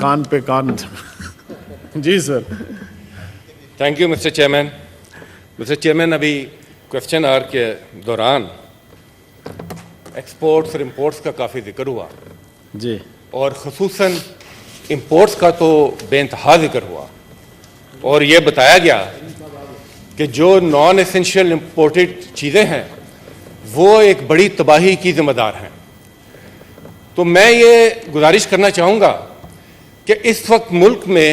कान पे कान। जी sir. Thank you Mister Chairman. Mister Chairman, अभी क्वेश्चन आवर के दौरान एक्सपोर्ट्स और इंपोर्ट्स का काफ़ी जिक्र हुआ जी, और ख़ुसूसन इंपोर्ट्स का तो बेइंतहा जिक्र हुआ और ये बताया गया कि जो नॉन एसेंशियल इंपोर्टेड चीज़ें हैं वो एक बड़ी तबाही की जिम्मेदार हैं। तो मैं ये गुजारिश करना चाहूँगा कि इस वक्त मुल्क में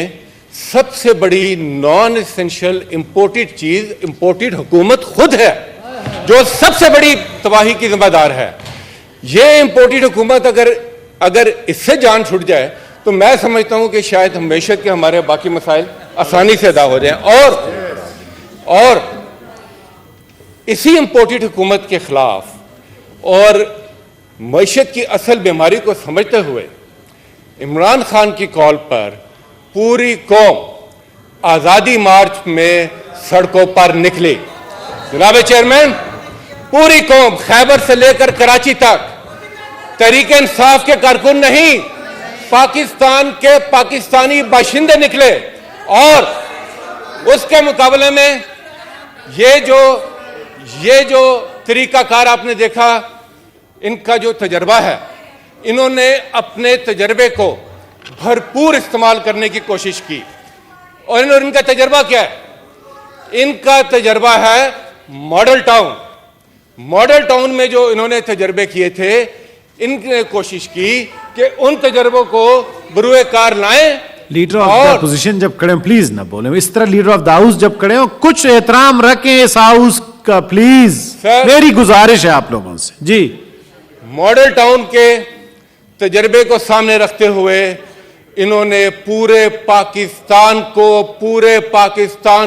सबसे बड़ी नॉन एसेंशियल इंपोर्टेड चीज़ इंपोर्टेड हुकूमत खुद है, जो सबसे बड़ी तबाही की जिम्मेदार है। ये इंपोर्टेड हुकूमत अगर इससे जान छूट जाए तो मैं समझता हूँ कि शायद हमेशा के हमारे बाकी मसाइल आसानी से अदा हो जाएं। और इसी इंपोर्टेड हुकूमत के खिलाफ और मईशत की असल बीमारी को समझते हुए इमरान खान की कॉल पर पूरी कौम आज़ादी मार्च में सड़कों पर निकली। जनाब चेयरमैन, पूरी कौम खैबर से लेकर कराची तक तहरीक इंसाफ के कारकुन नहीं, पाकिस्तान के पाकिस्तानी बाशिंदे निकले और उसके मुकाबले में ये जो तरीकाकार आपने देखा, इनका जो तजर्बा है, इन्होंने अपने तजर्बे को भरपूर इस्तेमाल करने की कोशिश की। और इनका तजर्बा क्या है? इनका तजर्बा है मॉडल टाउन। मॉडल टाउन में जो इन्होंने तजर्बे किए थे, इनने कोशिश की कि उन तजर्बों को बरूए कार लाएं। लीडर ऑफ द अपोजिशन जब खड़े, प्लीज ना बोले इस तरह। लीडर ऑफ द हाउस जब खड़े हो, कुछ एहतराम रखें इस हाउस का, प्लीज। मेरी गुजारिश है आप लोगों से। जी, मॉडल टाउन के तजर्बे को सामने रखते हुए इन्होंने पूरे पाकिस्तान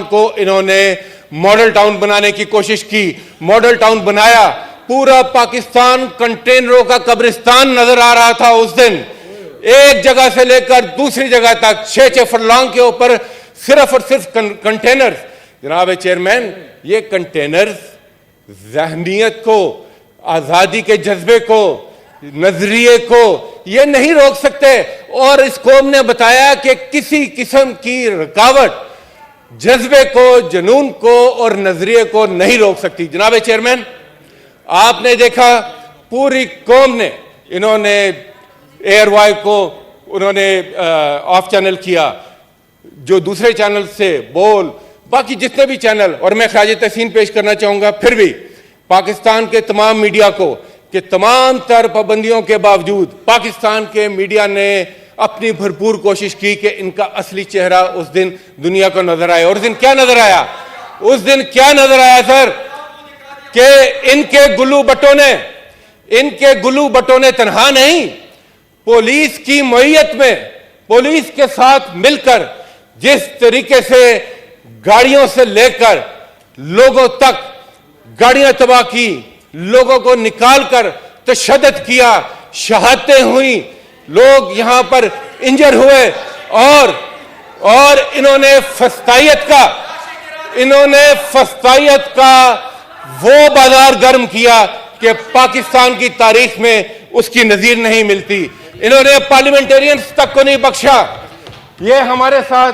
को इन्होंने मॉडल टाउन बनाने की कोशिश की। मॉडल टाउन बनाया, पूरा पाकिस्तान कंटेनरों का कब्रिस्तान नजर आ रहा था उस दिन। एक जगह से लेकर दूसरी जगह तक 6-6 फरलांग के ऊपर सिर्फ और सिर्फ कंटेनर। जनाब चेयरमैन, ये कंटेनर ज़हनियत को, आज़ादी के जज्बे को, नजरिए को ये नहीं रोक सकते। और इस कौम ने बताया कि किसी किस्म की रुकावट जज्बे को, जुनून को और नजरिए को नहीं रोक सकती। जनाब चेयरमैन, आपने देखा पूरी कौम ने, इन्होंने एयरवाई को उन्होंने ऑफ चैनल किया, जो दूसरे चैनल से बोल, बाकी जितने भी चैनल, और मैं खराज तहसीन पेश करना चाहूँगा फिर भी पाकिस्तान के तमाम मीडिया को कि तमाम तर पाबंदियों के बावजूद पाकिस्तान के मीडिया ने अपनी भरपूर कोशिश की कि इनका असली चेहरा उस दिन दुनिया को नजर आए। और उस दिन क्या नजर आया? उस दिन क्या नजर आया सर? कि इनके गुल्लू बटों ने तनहा नहीं, पुलिस की मईयत में, पुलिस के साथ मिलकर जिस तरीके से गाड़ियों से लेकर लोगों तक गाड़ियां तबाह की, लोगों को निकालकर तशद्दुद किया, शहादतें हुई, लोग यहां पर इंजर हुए और इन्होंने फस्तायत का वो बाजार गर्म किया कि पाकिस्तान की तारीख में उसकी नजीर नहीं मिलती। इन्होंने पार्लियामेंटेरियंस तक को नहीं बख्शा। ये हमारे साथ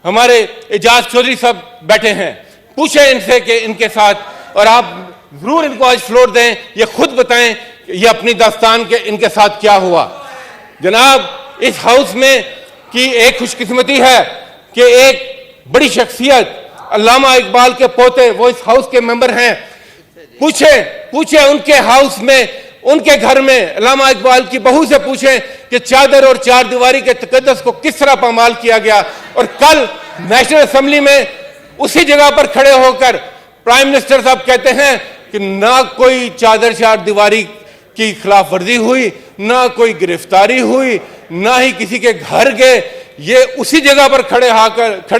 हमारे एजाज चौधरी साहब बैठे हैं, पूछें इनसे कि इनके साथ, और आप जरूर इनको आज फ्लोर दें, ये खुद बताएं ये अपनी दास्तान के इनके साथ क्या हुआ। जनाब, इस हाउस में की एक खुशकिस्मती है कि एक बड़ी शख्सियत अल्लामा इकबाल के पोते वो इस हाउस के मेंबर हैं। पूछे उनके हाउस में, उनके घर में अल्लामा इकबाल की बहू से पूछें कि चादर और चार दीवारी के तकद्दस को किस तरह पामाल किया गया। और कल नेशनल असेंबली में उसी जगह पर खड़े होकर प्राइम मिनिस्टर साहब कहते हैं कि ना कोई चादर चार दीवारी की खिलाफ वर्जी हुई, ना कोई गिरफ्तारी हुई, ना ही किसी के घर गए। ये उसी जगह पर खड़े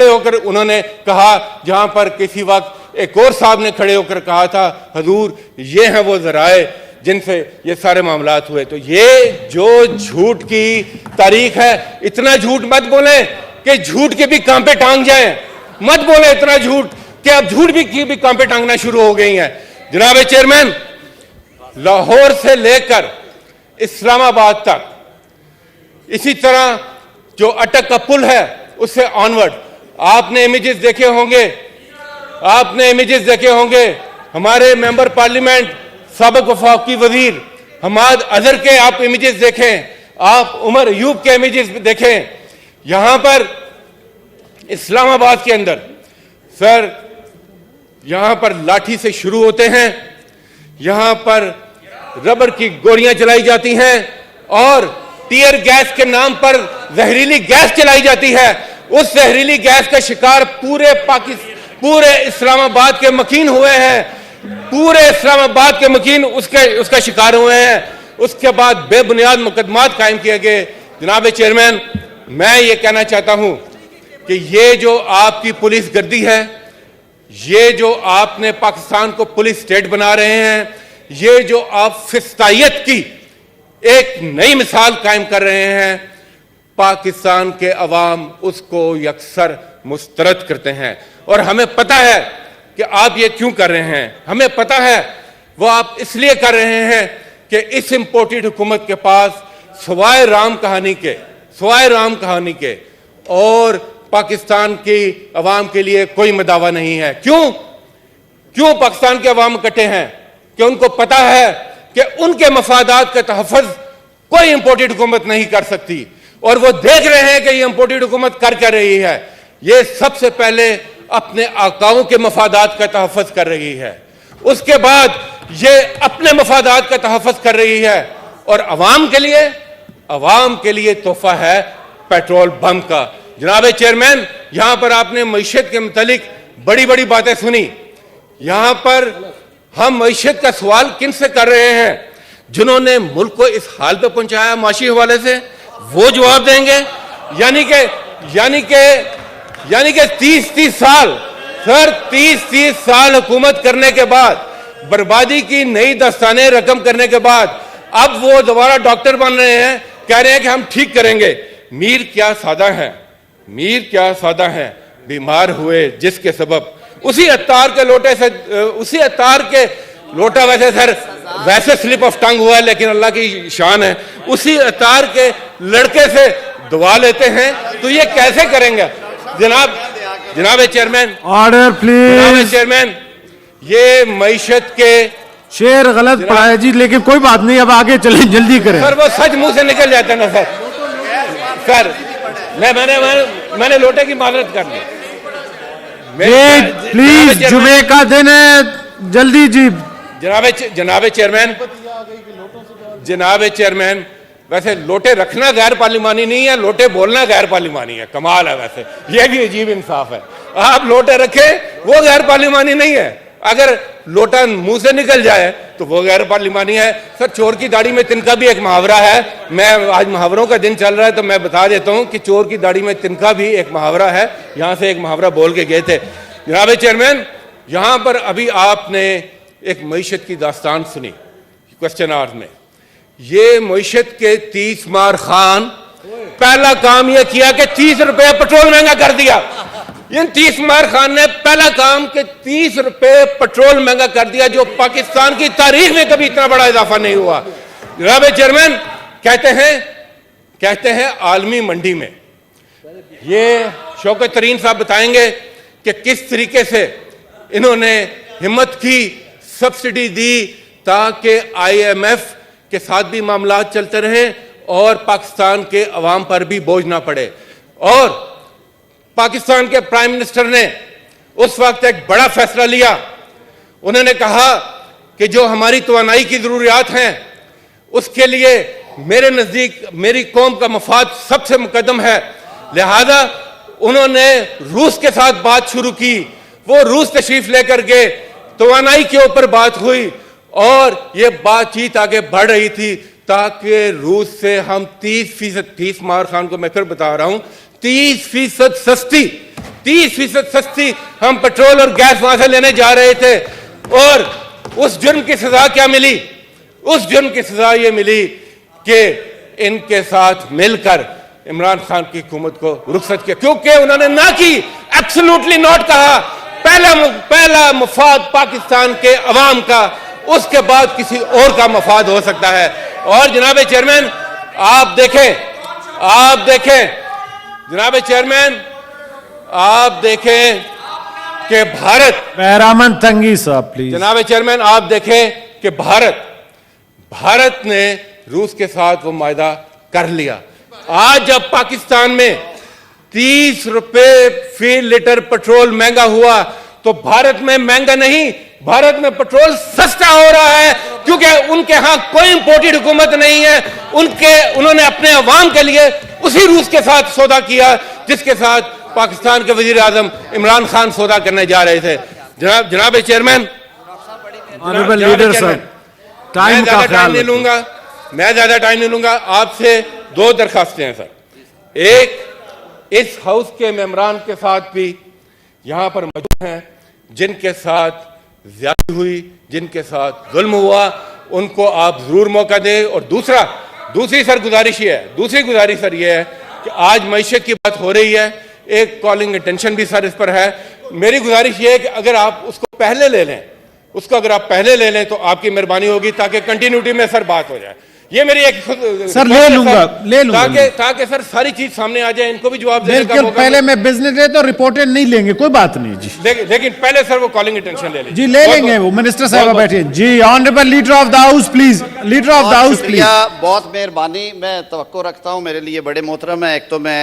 होकर उन्होंने कहा जहां पर किसी वक्त एक और साहब ने खड़े होकर कहा था, हुजूर ये हैं वो जराए जिनसे ये सारे मामलात हुए। तो ये जो झूठ की तारीख है, इतना झूठ मत बोले कि झूठ के भी कांपे टांग जाएं। मत बोले इतना झूठ कि अब झूठ भी कांपे टांगना शुरू हो गई हैं। जनाब चेयरमैन, लाहौर से लेकर इस्लामाबाद तक इसी तरह जो अटक का पुल है उससे ऑनवर्ड। आपने इमेजेस देखे होंगे, आपने इमेजेस देखे होंगे, हमारे मेंबर पार्लियामेंट साबिक वफाकी वजीर हमाद अजहर के आप इमेजेस देखें, आप उमर अयूब के इमेजेस देखें। यहां पर इस्लामाबाद के अंदर सर, यहां पर लाठी से शुरू होते हैं, यहां पर रबर की गोलियां चलाई जाती हैं और टीयर गैस के नाम पर जहरीली गैस चलाई जाती है। उस जहरीली गैस का शिकार पूरे इस्लामाबाद के मकीन हुए हैं, पूरे इस्लामाबाद के मकीन उसका शिकार हुए हैं। उसके बाद बेबुनियाद मुकदमात कायम किए गए। जनाब चेयरमैन, मैं ये कहना चाहता हूं कि ये जो आपकी पुलिस गर्दी है, ये जो आपने पाकिस्तान को पुलिस स्टेट बना रहे हैं, ये जो आप फिस्तायत की एक नई मिसाल कायम कर रहे हैं, पाकिस्तान के अवाम उसको यकसर मुस्तरद करते हैं। और हमें पता है कि आप ये क्यों कर रहे हैं, हमें पता है वो आप इसलिए कर रहे हैं कि इस इंपोर्टेड हुकूमत के पास सवाए राम कहानी के और पाकिस्तान की अवाम के लिए कोई मदावा नहीं है। क्यों पाकिस्तान के अवाम इकट्ठे हैं? कि उनको पता है कि उनके मफादात का तहफ़्फ़ुज़ कोई इंपोर्टेड हुकूमत नहीं कर सकती, और वो देख रहे हैं कि ये इंपोर्टेड हुकूमत कर रही है। ये सबसे पहले अपने आकाओं के मफादात का तहफ़्फ़ुज़ कर रही है, उसके बाद ये अपने मफादात का तहफ़्फ़ुज़ कर रही है, और अवाम के लिए तोहफा है पेट्रोल बम का। जनाब चेयरमैन, यहां पर आपने मईशत के मुतालिक बड़ी बड़ी बातें सुनी। यहां पर हम मईशत का सवाल किन से कर रहे हैं? जिन्होंने मुल्क को इस हाल पे पहुंचाया माशी हवाले से, वो जवाब देंगे। यानी कि 30 साल सर, 30 साल हुकूमत करने के बाद, बर्बादी की नई दस्ताने रकम करने के बाद, अब वो दोबारा डॉक्टर बन रहे हैं, कह रहे हैं कि हम ठीक करेंगे। मीर क्या सादा है, बीमार हुए जिसके सबब उसी अत्तार के लोटा वैसे स्लिप ऑफ टंग हुआ है, लेकिन अल्लाह की शान है, उसी अत्तार के लड़के से दुआ लेते हैं। तो ये कैसे करेंगे? जनाब चेयरमैन, ऑर्डर प्लीज। जनाब चेयरमैन, ये मईशत के शेर गलत पढ़ा है जी, लेकिन कोई बात नहीं, अब आगे चलें, जल्दी करें। सर वो सच मुंह से निकल जाता है ना सर। मैंने लोटे की माजरत कर ली। प्लीज, जुमे का दिन है, जल्दी जी। जनाब चेयरमैन, वैसे लोटे रखना गैर पार्लिमानी नहीं है, लोटे बोलना गैर पार्लिमानी है। कमाल है, वैसे ये भी अजीब इंसाफ है। आप लोटे रखें, वो गैर पार्लिमानी नहीं है। अगर लोटा मुंह से निकल जाए तो वो गैर पार्लिमानी है। सर, चोर की दाढ़ी में तिनका भी एक मुहावरा है। मैं आज मुहावरों का दिन चल रहा है तो मैं बता देता हूं कि चोर की दाढ़ी में तिनका भी एक मुहावरा है। यहां से एक मुहावरा बोल के गए थे। जनाब चेयरमैन, यहां पर अभी आपने एक मईशत की दास्तान सुनी क्वेश्चन आवर्स में। ये मईशत के 30 मार खान पहला काम यह किया कि 30 रुपए पेट्रोल महंगा कर दिया। इन 30 मार खान ने पहला काम कि 30 रुपए पेट्रोल महंगा कर दिया, जो पाकिस्तान की तारीख में कभी इतना बड़ा इजाफा नहीं हुआ। जनाब चेयरमैन, कहते हैं आलमी मंडी में, ये शौकत तरीन साहब बताएंगे कि किस तरीके से इन्होंने हिम्मत की, सब्सिडी दी, ताकि IMF के साथ भी मामला चलते रहे और पाकिस्तान के अवाम पर भी बोझ ना पड़े। और पाकिस्तान के प्राइम मिनिस्टर ने उस वक्त एक बड़ा फैसला लिया। उन्होंने कहा कि जो हमारी तवानाई की जरूरियात हैं, उसके लिए मेरे नजदीक मेरी कौम का मफाद सबसे मुकद्दम है। लिहाजा उन्होंने रूस के साथ बात शुरू की। वो रूस तशरीफ लेकर के तवानाई के ऊपर बात हुई और ये बातचीत आगे बढ़ रही थी, ताकि रूस से हम 30% मार खान को मैं फिर बता रहा हूं, 30% सस्ती हम पेट्रोल और गैस वहां से लेने जा रहे थे। और उस जुर्म की सजा क्या मिली? उस जुर्म की सजा ये मिली कि इनके साथ मिलकर इमरान खान की हुकूमत को रुखसत किया, क्योंकि उन्होंने ना की, एब्सोल्युटली नॉट कहा। पहला मफाद पाकिस्तान के अवाम का, उसके बाद किसी और का मफाद हो सकता है। और जनाब चेयरमैन, आप देखें जनाब चेयरमैन, आप देखें कि भारत, मेहरामन तंगी साहब प्लीज। जनाब चेयरमैन, आप देखें कि भारत ने रूस के साथ वो मायदा कर लिया। आज जब पाकिस्तान में 30 रुपए फी लीटर पेट्रोल महंगा हुआ, तो भारत में महंगा नहीं, भारत में पेट्रोल सस्ता हो रहा है, क्योंकि उनके यहां कोई इंपोर्टेड हुकूमत नहीं है। उन्होंने अपने अवाम के लिए उसी रूस के साथ सौदा किया जिसके साथ पाकिस्तान के वजीर आजम इमरान खान सौदा करने जा रहे थे। जनाब chairman, honourable leader sir, time मैं का ज्यादा ख्याल टाइम नहीं लूंगा, मैं ज्यादा टाइम नहीं लूंगा। आपसे 2 दरखास्तें हैं सर। एक, इस हाउस के मेंबरान के साथ भी यहां पर मौजूद हैं जिनके साथ ज्यादती हुई, जिनके साथ जुल्म हुआ, उनको आप जरूर मौका दें। और दूसरी सर गुजारिश ये है, दूसरी गुजारिश सर ये है कि आज मईशत की बात हो रही है, एक कॉलिंग अटेंशन भी सर इस पर है। मेरी गुजारिश ये है कि अगर आप उसको पहले ले लें, अगर आप पहले ले लें तो आपकी मेहरबानी होगी, ताकि कंटिन्यूटी में सर बात हो जाए। ये मेरी एक सर ले लूंगा ताकि सर सारी चीज सामने आ जाए, इनको भी जवाब देने का बिल्कुल। मौका पहले मैं बिजनेस है तो रिपोर्टेड नहीं लेंगे, कोई बात नहीं जी। लेकिन पहले सर वो कॉलिंग अटेंशन ले लीजिए जी, ले लेंगे। वो मिनिस्टर साहब बैठे जी। Honourable leader of the house please, leader of the house please. बहुत मेहरबानी, मैं तवक्को रखता हूं, मेरे लिए बड़े मोहतरम है। एक तो मैं